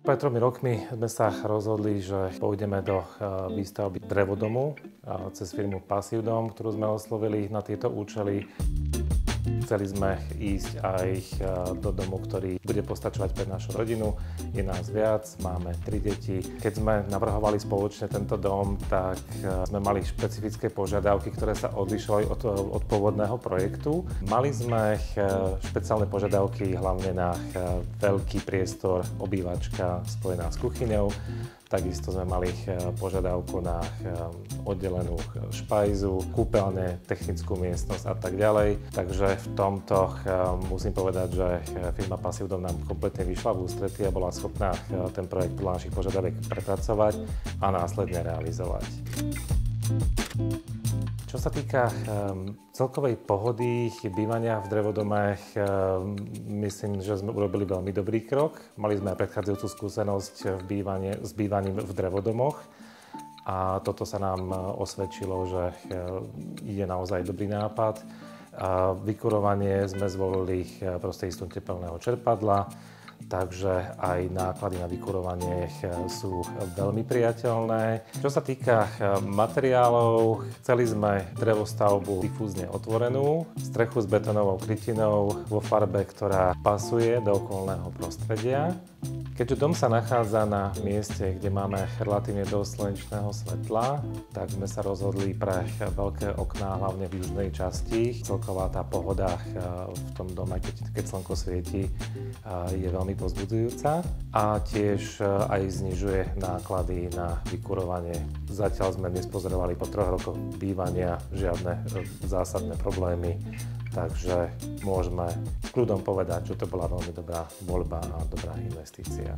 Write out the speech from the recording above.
Pred 3 rokmi sme sa rozhodli, že pôjdeme do výstavby drevodomu cez firmu Passivdom, ktorú sme oslovili na tieto účely. Chceli sme ísť aj do domu, ktorý bude postačovať pre našu rodinu. Je nás viac, máme 3 deti. Keď sme navrhovali spoločne tento dom, tak sme mali špecifické požiadavky, ktoré sa odlišovali od pôvodného projektu. Mali sme špeciálne požiadavky hlavne na veľký priestor, obývačka spojená s kuchyňou. Takisto sme mali požiadavku na oddelenú špajzu, kúpeľne, technickú miestnosť a tak ďalej. Takže v tomto musím povedať, že firma Passivdom nám kompletne vyšla v ústretí a bola schopná ten projekt podľa našich požiadaviek prepracovať a následne realizovať. Čo sa týka celkovej pohody bývania v drevodome, myslím, že sme urobili veľmi dobrý krok. Mali sme aj predchádzajúcu skúsenosť s bývaním v drevodomoch a toto sa nám osvedčilo, že je naozaj dobrý nápad. Vykurovanie sme zvolili prostredníctvom tepelného čerpadla, takže aj náklady na vykurovanie sú veľmi priateľné. Čo sa týka materiálov, chceli sme drevostavbu difúzne otvorenú, strechu s betónovou krytinou vo farbe, ktorá pasuje do okolného prostredia. Keďže dom sa nachádza na mieste, kde máme relatívne dosť slnečného svetla, tak sme sa rozhodli pre veľké okná, hlavne v južnej časti. Celková tá pohoda v tom dome, keď slnko svieti, je veľmi povzbudzujúca a tiež aj znižuje náklady na vykurovanie. Zatiaľ sme nespozorovali po 3 rokoch bývania žiadne zásadné problémy, takže môžeme s kľudom povedať, že to bola veľmi dobrá voľba a dobrá investícia.